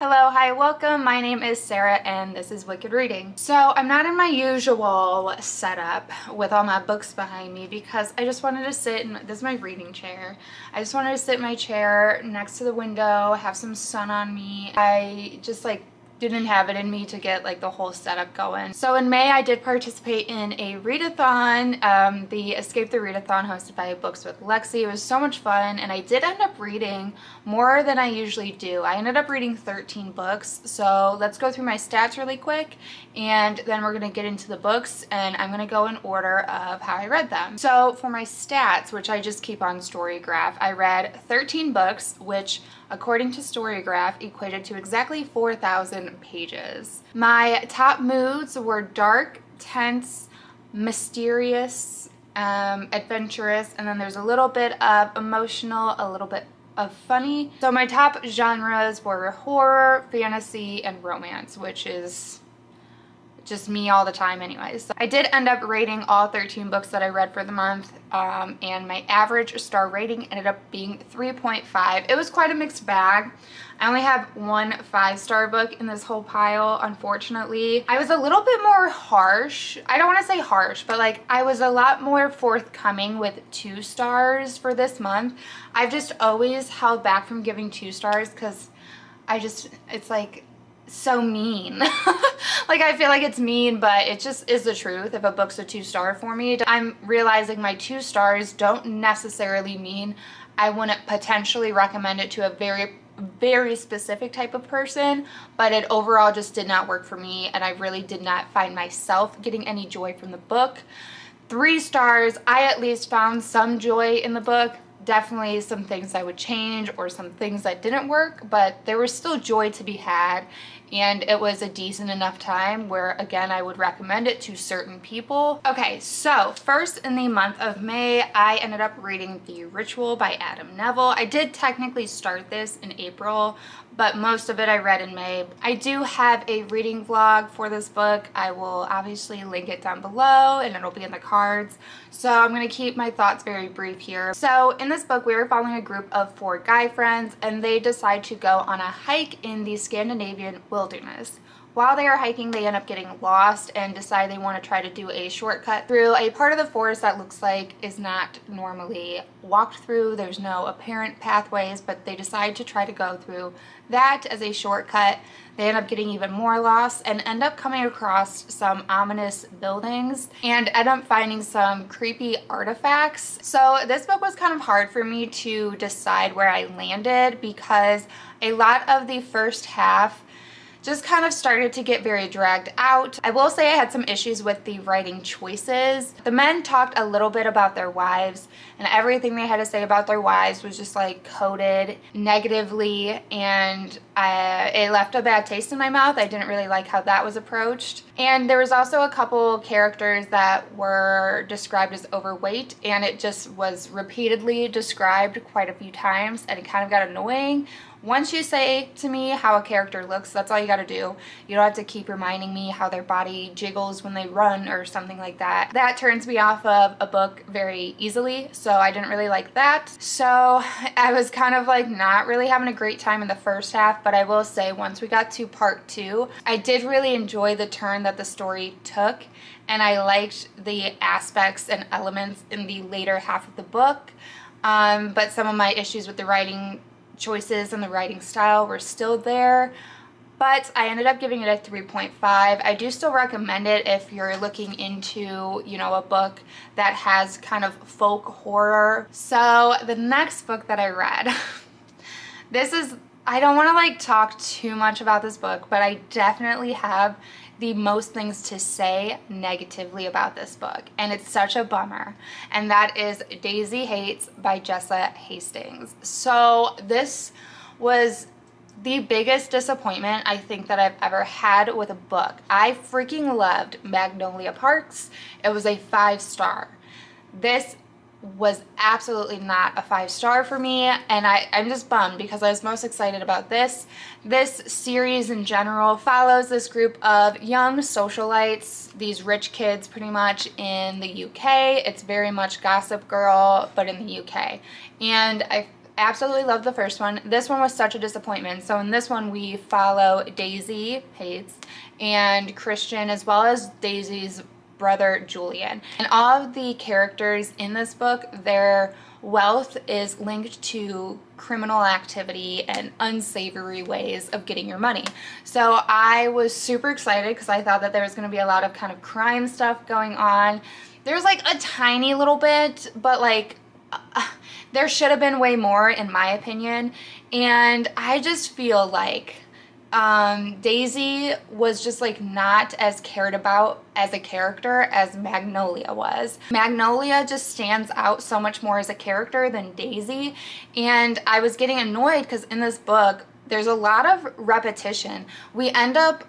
Hello, hi, welcome. My name is Sarah and this is Wicked Reading. So I'm not in my usual setup with all my books behind me because I just wanted to sit in, this is my reading chair. I just wanted to sit in my chair next to the window, have some sun on me. I just didn't have it in me to get the whole setup going. So in May I did participate in a readathon, the Escape the Readathon hosted by Books with Lexi. It was so much fun and I did end up reading more than I usually do. I ended up reading 13 books. So let's go through my stats really quick and then we're gonna get into the books and I'm gonna go in order of how I read them. So for my stats, which I just keep on Storygraph, I read 13 books, which according to Storygraph equated to exactly 4,000 pages. My top moods were dark, tense, mysterious, adventurous, and then there's a little bit of emotional, a little bit of funny. So my top genres were horror, fantasy, and romance, which is just me all the time anyways. So I did end up rating all 13 books that I read for the month, and my average star rating ended up being 3.5. It was quite a mixed bag. I only have one 5-star book in this whole pile, unfortunately. I was a little bit more harsh. I don't want to say harsh, but I was a lot more forthcoming with 2 stars for this month. I've just always held back from giving 2 stars because it's so mean. I feel like it's mean, but it just is the truth. If a book's a 2-star for me, I'm realizing my 2 stars don't necessarily mean I wouldn't potentially recommend it to a very specific type of person, but it overall just did not work for me and I really did not find myself getting any joy from the book. 3 stars, I at least found some joy in the book. Definitely some things I would change or some things that didn't work, but there was still joy to be had and it was a decent enough time where, again, I would recommend it to certain people. Okay, so first in the month of May, I ended up reading The Ritual by Adam Neville. I did technically start this in April, but most of it I read in May. I do have a reading vlog for this book. I will obviously link it down below and it'll be in the cards. So I'm going to keep my thoughts very brief here. So in this book, we were following a group of 4 guy friends and they decide to go on a hike in the Scandinavian wilderness. While they are hiking, they end up getting lost and decide they want to try to do a shortcut through a part of the forest that looks like is not normally walked through. There's no apparent pathways, but they decide to try to go through that as a shortcut. They end up getting even more lost and end up coming across some ominous buildings and end up finding some creepy artifacts. So this book was kind of hard for me to decide where I landed because a lot of the first half just kind of started to get very dragged out. I will say I had some issues with the writing choices. The men talked a little bit about their wives and everything they had to say about their wives was just coded negatively and it left a bad taste in my mouth. I didn't really like how that was approached. And there was also a couple characters that were described as overweight and it just was repeatedly described quite a few times and it kind of got annoying. Once you say to me how a character looks, that's all you gotta do. You don't have to keep reminding me how their body jiggles when they run or something like that. That turns me off of a book very easily, so I didn't really like that. So I was kind of not really having a great time in the first half, but I will say once we got to part 2, I did really enjoy the turn that the story took and I liked the aspects and elements in the later half of the book, but some of my issues with the writing choices and the writing style were still there, but I ended up giving it a 3.5. I do still recommend it if you're looking into, a book that has kind of folk horror. So the next book that I read, I don't want to talk too much about this book, but I definitely have the most things to say negatively about this book, and it's such a bummer, and that is Daisy Hates by Jessa Hastings. So this was the biggest disappointment I think that I've ever had with a book. I freaking loved Magnolia Parks. It was a 5-star. This was absolutely not a 5-star for me, and I'm just bummed because I was most excited about this. This series in general follows this group of young socialites, these rich kids pretty much in the UK. It's very much Gossip Girl, but in the UK. And absolutely loved the first one. This one was such a disappointment. So in this one, we follow Daisy, Pates, and Christian, as well as Daisy's brother, Julian. And all of the characters in this book, their wealth is linked to criminal activity and unsavory ways of getting your money. So I was super excited because I thought that there was going to be a lot of kind of crime stuff going on. There's like a tiny little bit, but like there should have been way more in my opinion. And I just feel like Daisy was just like not as cared about as a character as Magnolia was. Magnolia just stands out so much more as a character than Daisy, and I was getting annoyed because in this book there's a lot of repetition. We end up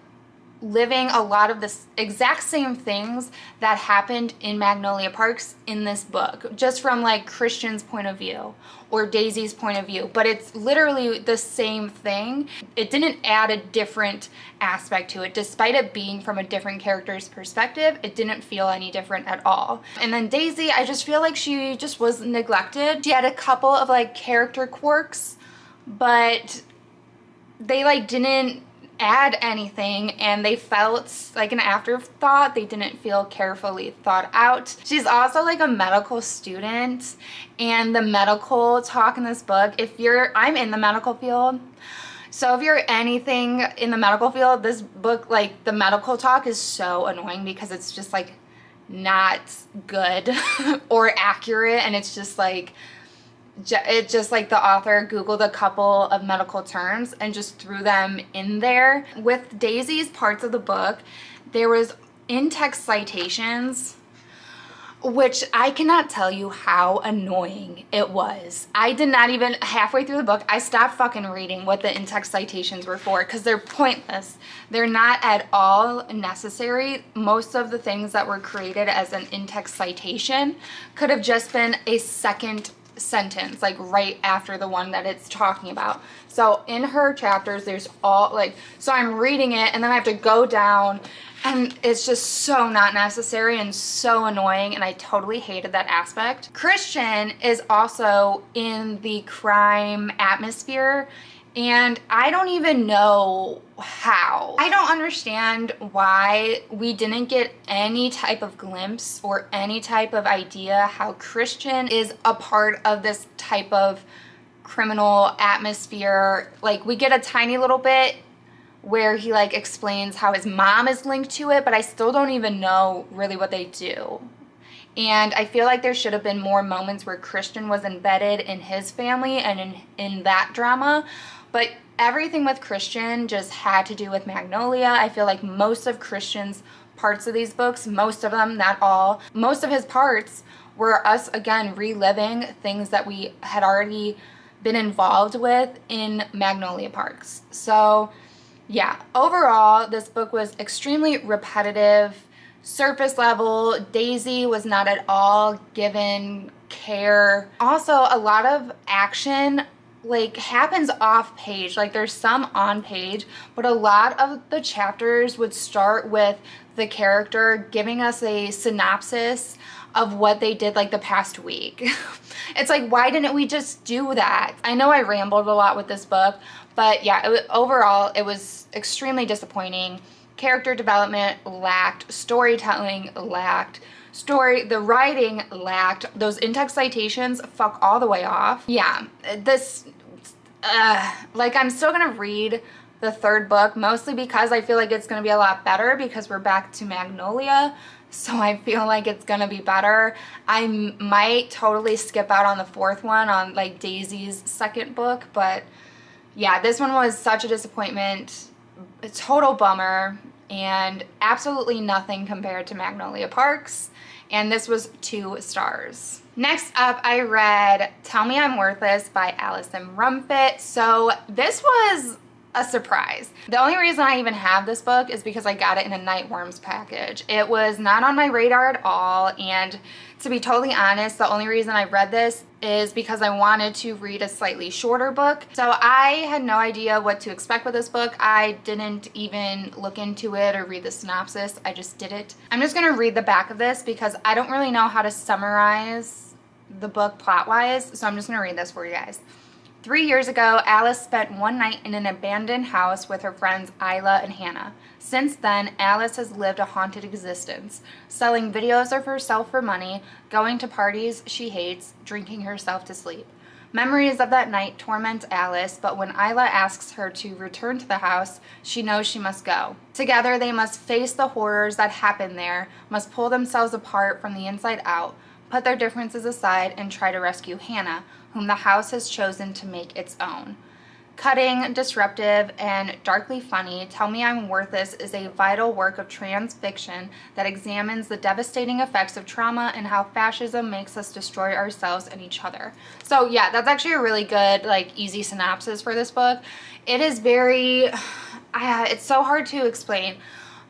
living a lot of the exact same things that happened in Magnolia Parks in this book, just from like Christian's point of view or Daisy's point of view, but it's literally the same thing. It didn't add a different aspect to it. Despite it being from a different character's perspective, it didn't feel any different at all. And then Daisy, I just feel like she just was neglected. She had a couple of like character quirks, but they like didn't add anything, and they felt like an afterthought. They didn't feel carefully thought out. She's also like a medical student, and the medical talk in this book, I'm in the medical field, so if you're anything in the medical field, this book, like the medical talk is so annoying because it's just like not good or accurate, and it's just like the author Googled a couple of medical terms and just threw them in there. With Daisy's parts of the book, there was in-text citations, which I cannot tell you how annoying it was. I did not even, halfway through the book, I stopped fucking reading what the in-text citations were for because they're pointless. They're not at all necessary. Most of the things that were created as an in-text citation could have just been a second sentence, like right after the one that it's talking about. So in her chapters, there's all like, so I'm reading it and then I have to go down, and it's just so not necessary and so annoying, and I totally hated that aspect. Christian is also in the crime atmosphere, and I don't even know how. I don't understand why we didn't get any type of glimpse or any type of idea how Christian is a part of this type of criminal atmosphere. Like, we get a tiny little bit where he like explains how his mom is linked to it, but I still don't even know really what they do. And I feel like there should have been more moments where Christian was embedded in his family and in that drama. But everything with Christian just had to do with Magnolia. I feel like most of Christian's parts of these books, most of them, not all, most of his parts were us, again, reliving things that we had already been involved with in Magnolia Parks. So, yeah, overall, this book was extremely repetitive, surface level. Daisy was not at all given care. Also, a lot of action like happens off page. Like, there's some on page, but a lot of the chapters would start with the character giving us a synopsis of what they did like the past week. It's like, why didn't we just do that? I know I rambled a lot with this book, but yeah, overall it was extremely disappointing. Character development lacked, storytelling lacked, the writing lacked, those in-text citations fuck all the way off. Yeah, this, like, I'm still gonna read the third book, mostly because I feel like it's gonna be a lot better because we're back to Magnolia, so I feel like it's gonna be better. I might totally skip out on the fourth one, on like Daisy's second book, but yeah, this one was such a disappointment, a total bummer, and absolutely nothing compared to Magnolia Parks. And this was 2 stars. Next up, I read Tell Me I'm Worthless by Allison Rumfitt. So this was a surprise. The only reason I even have this book is because I got it in a Nightworms package. It was not on my radar at all, and to be totally honest, the only reason I read this is because I wanted to read a slightly shorter book. So I had no idea what to expect with this book. I didn't even look into it or read the synopsis. I just did it. I'm just gonna read the back of this because I don't really know how to summarize the book plot-wise, so I'm just gonna read this for you guys. 3 years ago, Alice spent one night in an abandoned house with her friends Isla and Hannah. Since then, Alice has lived a haunted existence, selling videos of herself for money, going to parties she hates, drinking herself to sleep. Memories of that night torment Alice, but when Isla asks her to return to the house, she knows she must go. Together, they must face the horrors that happen there, must pull themselves apart from the inside out, put their differences aside, and try to rescue Hannah, whom the house has chosen to make its own. Cutting, disruptive, and darkly funny, Tell Me I'm Worthless is a vital work of trans fiction that examines the devastating effects of trauma and how fascism makes us destroy ourselves and each other. So yeah, that's actually a really good, like, easy synopsis for this book. It is very, it's so hard to explain.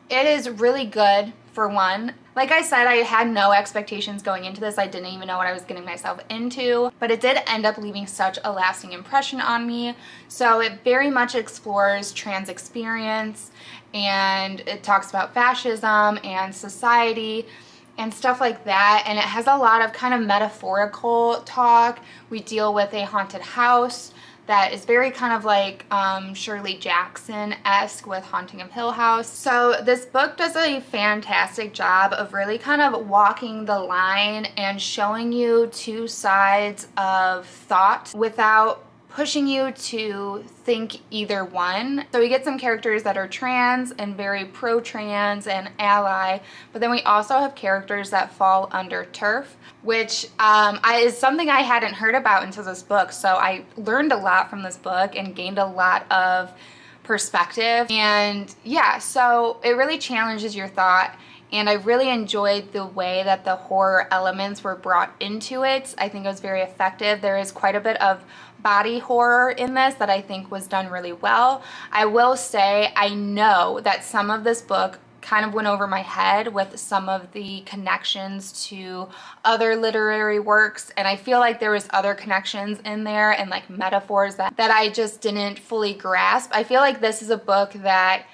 It is really good, for one. Like I said, I had no expectations going into this. I didn't even know what I was getting myself into, but it did end up leaving such a lasting impression on me. So it very much explores trans experience, and it talks about fascism and society and stuff like that, and it has a lot of kind of metaphorical talk. We deal with a haunted house that is very kind of like Shirley Jackson-esque with Haunting of Hill House. So this book does a fantastic job of really kind of walking the line and showing you two sides of thought without pushing you to think either one. So we get some characters that are trans and very pro-trans and ally, but then we also have characters that fall under TERF, which is something I hadn't heard about until this book. So I learned a lot from this book and gained a lot of perspective. And yeah, so it really challenges your thought. And I really enjoyed the way that the horror elements were brought into it. I think it was very effective. There is quite a bit of body horror in this that I think was done really well. I will say I know that some of this book kind of went over my head with some of the connections to other literary works, and I feel like there was other connections in there and like metaphors that I just didn't fully grasp. I feel like this is a book that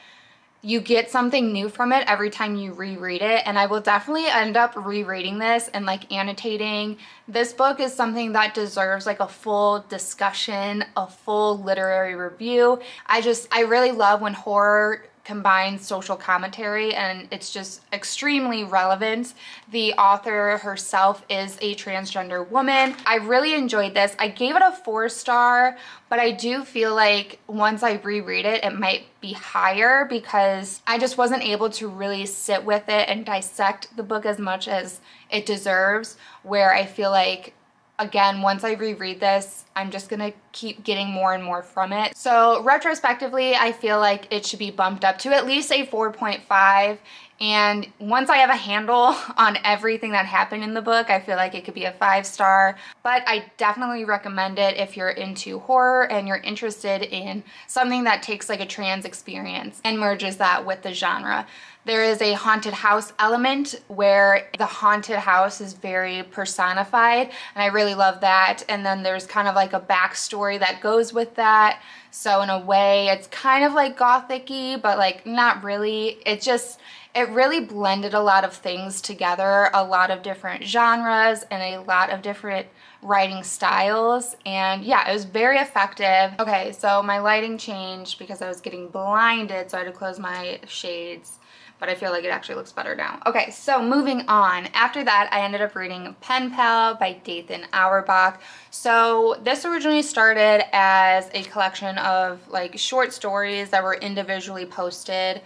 you get something new from it every time you reread it, and I will definitely end up rereading this and like annotating. This book is something that deserves like a full discussion, a full literary review. I really love when horror combines social commentary, and it's just extremely relevant. The author herself is a transgender woman. I really enjoyed this. I gave it a 4-star, but I do feel like once I reread it, it might be higher because I just wasn't able to really sit with it and dissect the book as much as it deserves, where I feel like, again, once I reread this, I'm just gonna keep getting more and more from it. So retrospectively, I feel like it should be bumped up to at least a 4.5. And once I have a handle on everything that happened in the book, I feel like it could be a 5-star. But I definitely recommend it if you're into horror and you're interested in something that takes like a trans experience and merges that with the genre. There is a haunted house element where the haunted house is very personified, and I really love that. And then there's kind of like a backstory that goes with that. So in a way, it's kind of like gothic-y, but like not really. It really blended a lot of things together, a lot of different genres and a lot of different writing styles, and yeah, it was very effective. Okay, so my lighting changed because I was getting blinded, so I had to close my shades, but I feel like it actually looks better now. Okay, so moving on. After that, I ended up reading Penpal by Dathan Auerbach. So this originally started as a collection of like short stories that were individually posted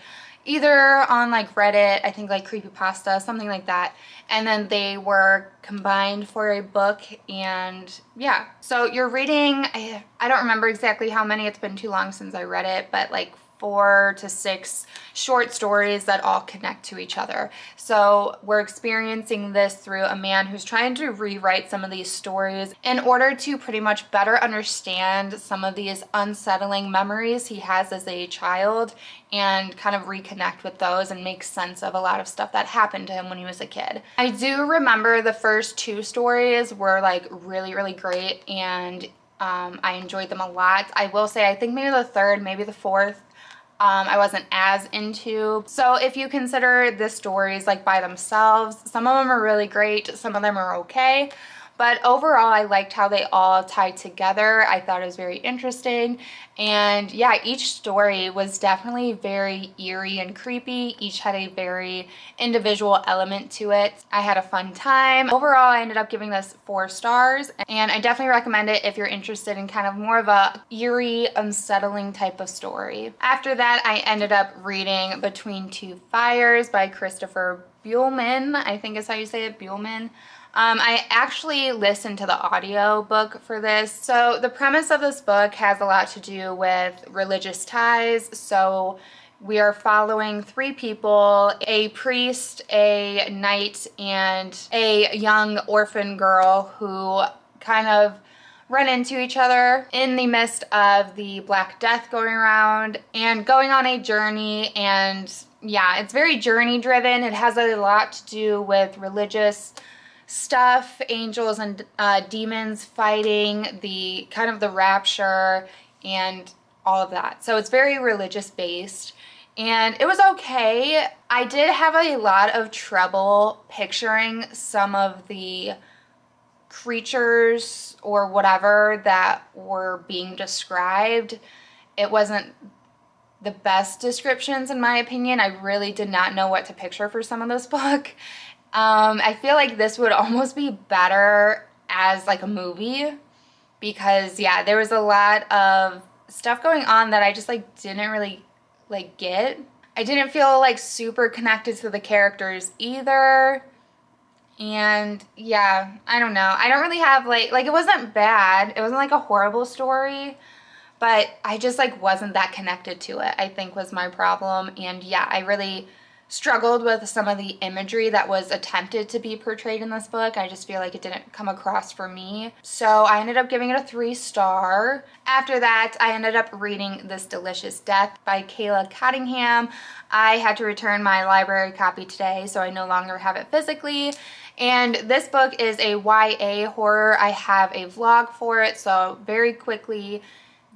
either on like Reddit, I think like Creepypasta, something like that. And then they were combined for a book, and yeah. So you're reading, I don't remember exactly how many, it's been too long since I read it, but like 4 to 6 short stories that all connect to each other. So we're experiencing this through a man who's trying to rewrite some of these stories in order to pretty much better understand some of these unsettling memories he has as a child and kind of reconnect with those and make sense of a lot of stuff that happened to him when he was a kid. I do remember the first 2 stories were like really, really great, and I enjoyed them a lot. I will say I think maybe the 3rd, maybe the 4th, I wasn't as into. So if you consider the stories like by themselves, some of them are really great, some of them are okay, But overall, I liked how they all tied together. I thought it was very interesting. And yeah, each story was definitely very eerie and creepy. Each had a very individual element to it. I had a fun time. Overall, I ended up giving this 4 stars, and I definitely recommend it if you're interested in kind of more of a eerie, unsettling type of story. After that, I ended up reading Between Two Fires by Christopher Buehlman. I think is how you say it, Buehlman. I actually listened to the audio book for this. So the premise of this book has a lot to do with religious ties. So we are following 3 people, a priest, a knight, and a young orphan girl who kind of run into each other in the midst of the Black Death going around and going on a journey. And yeah, it's very journey driven. It has a lot to do with religious stuff, angels and demons fighting, the kind of the rapture and all of that. So it's very religious based, and it was okay. I did have a lot of trouble picturing some of the creatures or whatever that were being described. It wasn't the best descriptions in my opinion. I really did not know what to picture for some of this book. I feel like this would almost be better as like a movie, because yeah, there was a lot of stuff going on that I just like didn't really like get. I didn't feel like super connected to the characters either. And yeah, I don't know. I don't really have like it wasn't bad. It wasn't like a horrible story, but I just like wasn't that connected to it, I think was my problem. And yeah, I really struggled with some of the imagery that was attempted to be portrayed in this book. I just feel like it didn't come across for me. So I ended up giving it a 3-star. After that, I ended up reading This Delicious Death by Kayla Cottingham. I had to return my library copy today, so I no longer have it physically. And this book is a YA horror. I have a vlog for it, so very quickly,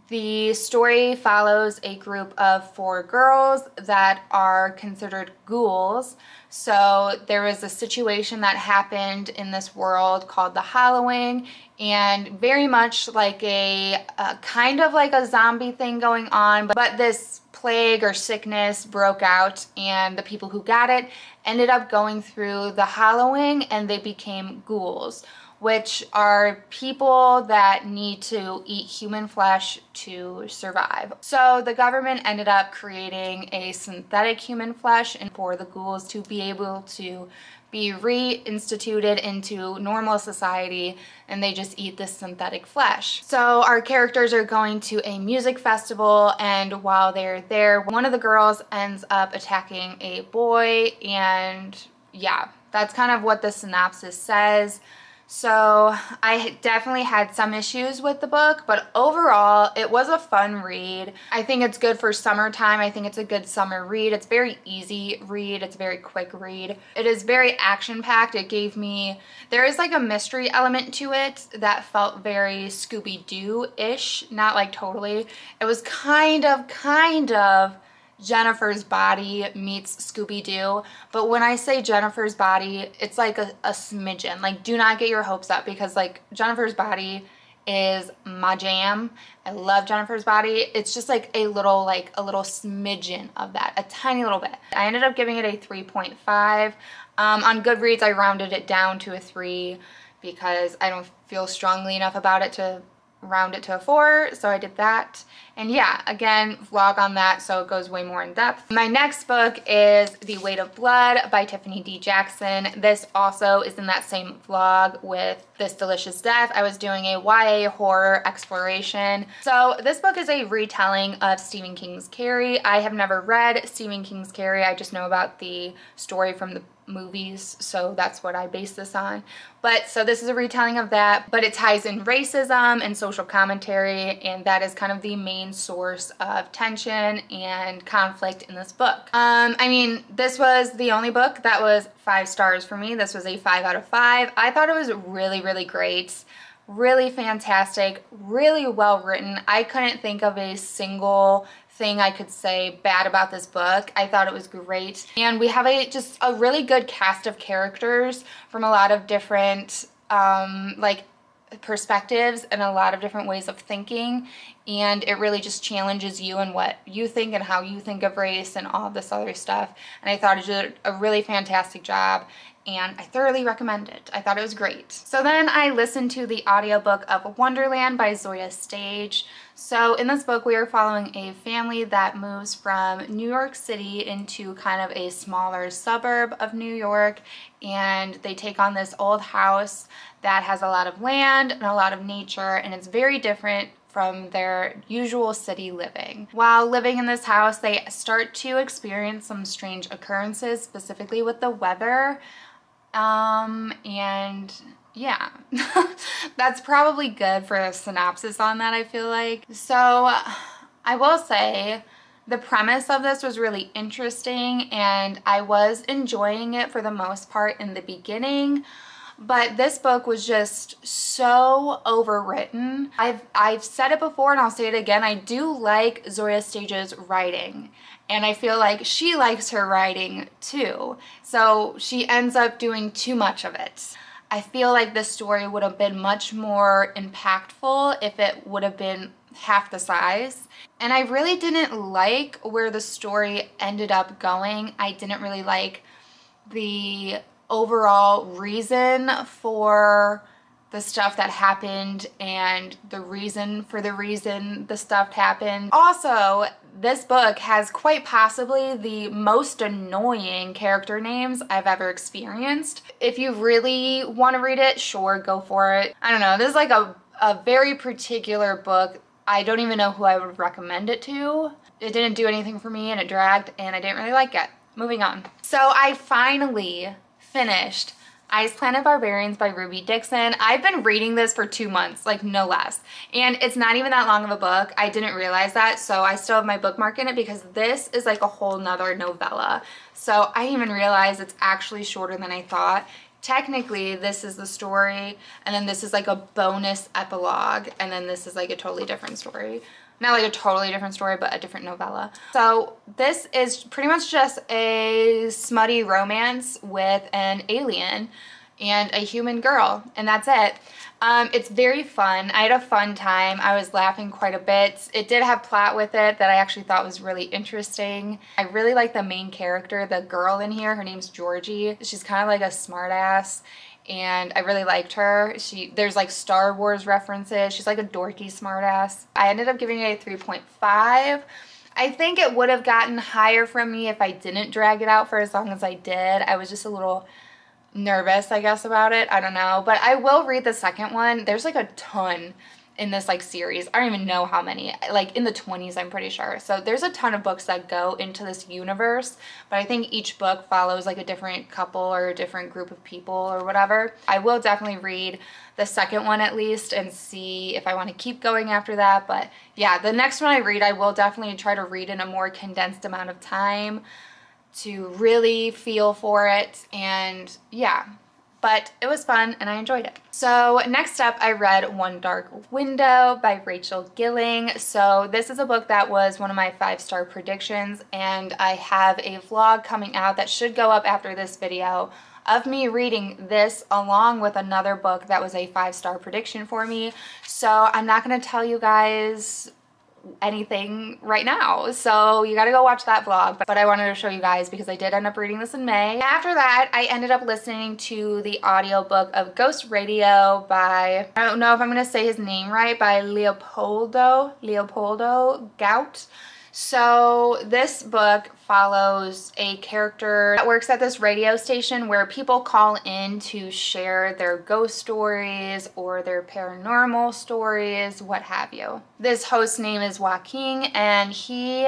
the story follows a group of 4 girls that are considered ghouls. So there was a situation that happened in this world called the Hallowing, and very much like a kind of like a zombie thing going on, but this plague or sickness broke out, and the people who got it ended up going through the Hallowing, and they became ghouls, which are people that need to eat human flesh to survive. So the government ended up creating a synthetic human flesh and for the ghouls to be able to be reinstituted into normal society, and they just eat this synthetic flesh. So our characters are going to a music festival, and while they're there, one of the girls ends up attacking a boy, and yeah, that's kind of what the synopsis says. So I definitely had some issues with the book, but overall it was a fun read. I think it's good for summertime. I think it's a good summer read. It's very easy read. It's a very quick read. It is very action-packed. It gave me, there is like a mystery element to it that felt very Scooby-Doo-ish, not like totally. It was kind of Jennifer's Body meets Scooby-Doo, but when I say Jennifer's Body, it's like a smidgen. Like, do not get your hopes up, because like Jennifer's Body is my jam. I love Jennifer's Body. It's just like a little smidgen of that, a tiny little bit. I ended up giving it a 3.5. On Goodreads, I rounded it down to a 3 because I don't feel strongly enough about it to round it to a 4, so I did that. And yeah, again, vlog on that, so it goes way more in depth. My next book is The Weight of Blood by Tiffany D. Jackson. This also is in that same vlog with This Delicious Death. I was doing a YA horror exploration. So this book is a retelling of Stephen King's Carrie. I have never read Stephen King's Carrie. I just know about the story from the movies, so that's what I base this on. But so this is a retelling of that, but it ties in racism and social commentary, and that is kind of the main source of tension and conflict in this book. I mean, this was the only book that was 5 stars for me. This was a 5 out of 5. I thought it was really great, really fantastic, really well written. I couldn't think of a single thing I could say bad about this book. I thought it was great, and we have just a really good cast of characters from a lot of different like perspectives and a lot of different ways of thinking, and it really just challenges you and what you think and how you think of race and all of this other stuff. And I thought it did a really fantastic job, and I thoroughly recommend it. I thought it was great. So then I listened to the audiobook of Wonderland by Zoya Stage. So in this book, we are following a family that moves from New York City into kind of a smaller suburb of New York, and they take on this old house that has a lot of land and a lot of nature, and it's very different from their usual city living. While living in this house, they start to experience some strange occurrences, specifically with the weather. And yeah, that's probably good for a synopsis on that, I feel like. So I will say the premise of this was really interesting, and I was enjoying it for the most part in the beginning. But this book was just so overwritten. I've said it before and I'll say it again. I do like Zoya Stage's writing, and I feel like she likes her writing too. So she ends up doing too much of it. I feel like this story would have been much more impactful if it would have been half the size. And I really didn't like where the story ended up going. I didn't really like the overall reason for the stuff that happened and the reason for the reason the stuff happened. Also, this book has quite possibly the most annoying character names I've ever experienced. If you really want to read it, sure, go for it. I don't know, this is like a very particular book. I don't even know who I would recommend it to. It didn't do anything for me, and it dragged, and I didn't really like it. Moving on. So I finally finished Ice Planet Barbarians by Ruby Dixon. I've been reading this for 2 months, like no less. And it's not even that long of a book. I didn't realize that, so I still have my bookmark in it because this is like a whole nother novella. So I didn't even realize it's actually shorter than I thought. Technically, this is the story, and then this is like a bonus epilogue, and then this is like a totally different story. Not like a totally different story, but a different novella. So this is pretty much just a smutty romance with an alien and a human girl, and that's it. It's very fun. I had a fun time. I was laughing quite a bit. It did have plot with it that I actually thought was really interesting. I really like the main character, the girl in here. Her name's Georgie. She's kind of like a smartass, and I really liked her. There's like Star Wars references. She's like a dorky smartass. I ended up giving it a 3.5. I think it would have gotten higher from me if I didn't drag it out for as long as I did. I was just a little nervous, I guess, about it. I don't know. But I will read the second one. There's like a ton in this like series. I don't even know how many, like in the 20s, I'm pretty sure. So there's a ton of books that go into this universe, but I think each book follows like a different couple or a different group of people or whatever. I will definitely read the second one at least and see if I want to keep going after that. But yeah, the next one I read, I will definitely try to read in a more condensed amount of time to really feel for it. And yeah, but it was fun and I enjoyed it. So next up, I read One Dark Window by Rachel Gilling. So this is a book that was one of my 5-star predictions, and I have a vlog coming out that should go up after this video of me reading this along with another book that was a 5-star prediction for me. So I'm not going to tell you guys anything right now, so you gotta go watch that vlog, but I wanted to show you guys because I did end up reading this in May. After that, I ended up listening to the audiobook of Ghost Radio by, I don't know if I'm gonna say his name right, by Leopoldo Gout. So this book follows a character that works at this radio station where people call in to share their ghost stories or their paranormal stories, what have you. This host's name is Joaquin, and he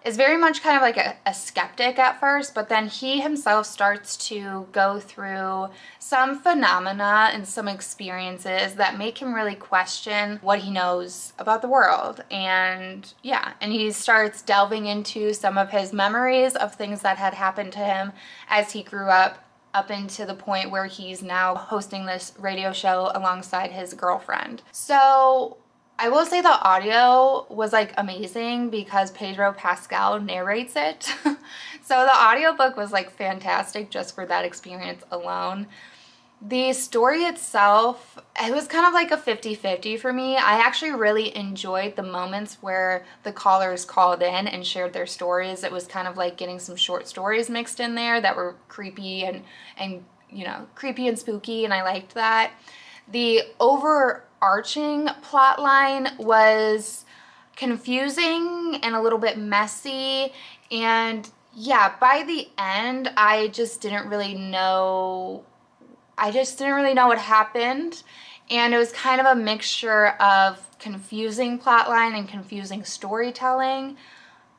is very much kind of like a skeptic at first, but then he himself starts to go through some phenomena and some experiences that make him really question what he knows about the world. And yeah, and he starts delving into some of his memories of things that had happened to him as he grew up into the point where he's now hosting this radio show alongside his girlfriend. So I will say the audio was like amazing because Pedro Pascal narrates it. So the audiobook was like fantastic just for that experience alone. The story itself, it was kind of like a 50-50 for me. I actually really enjoyed the moments where the callers called in and shared their stories. It was kind of like getting some short stories mixed in there that were creepy and you know, creepy and spooky, and I liked that. The overarching plot line was confusing and a little bit messy, and yeah, by the end, I just didn't really know what happened, and it was kind of a mixture of confusing plotline and confusing storytelling,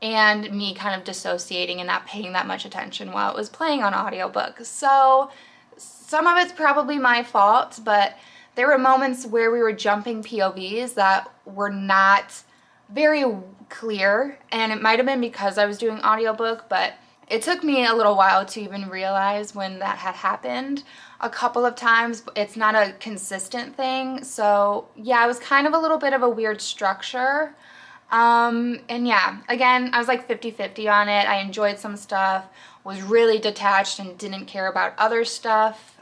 and me kind of dissociating and not paying that much attention while it was playing on audiobook. So some of it's probably my fault, but there were moments where we were jumping POVs that were not very clear, and it might have been because I was doing audiobook, but it took me a little while to even realize when that had happened. A couple of times. It's not a consistent thing, so yeah, it was kind of a little bit of a weird structure. And yeah, again, I was like 50-50 on it. I enjoyed some stuff, was really detached and didn't care about other stuff.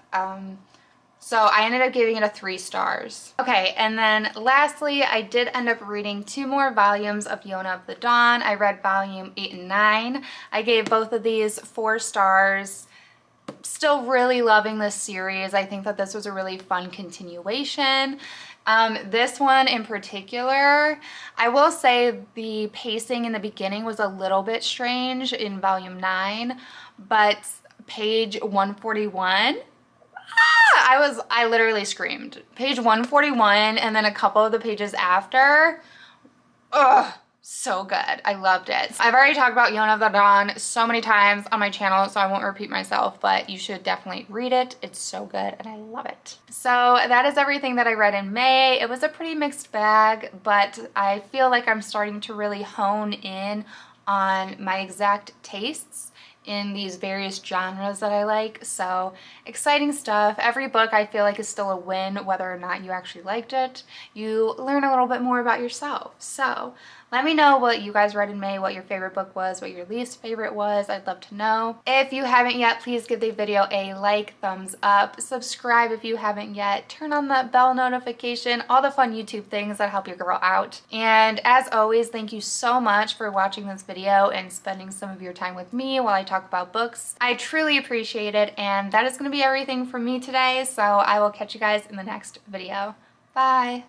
So I ended up giving it a 3 stars. Okay, and then lastly, I did end up reading 2 more volumes of Yona of the Dawn. I read volume 8 and 9. I gave both of these 4 stars. Still really loving this series. I think that this was a really fun continuation. This one in particular, I will say the pacing in the beginning was a little bit strange in volume 9, but page 141, I literally screamed. Page 141 and then a couple of the pages after, ugh, so good. I loved it. I've already talked about Yona of the Dawn so many times on my channel, so I won't repeat myself, but you should definitely read it. It's so good and I love it. So that is everything that I read in May. It was a pretty mixed bag, but I feel like I'm starting to really hone in on my exact tastes in these various genres that I like. So exciting stuff. Every book I feel like is still a win, whether or not you actually liked it. You learn a little bit more about yourself. So let me know what you guys read in May, what your favorite book was, what your least favorite was. I'd love to know. If you haven't yet, please give the video a like, thumbs up, subscribe if you haven't yet, turn on the bell notification, all the fun YouTube things that help your girl out. And as always, thank you so much for watching this video and spending some of your time with me while I talk about books. I truly appreciate it, and that is going to be everything from me today, so I will catch you guys in the next video. Bye!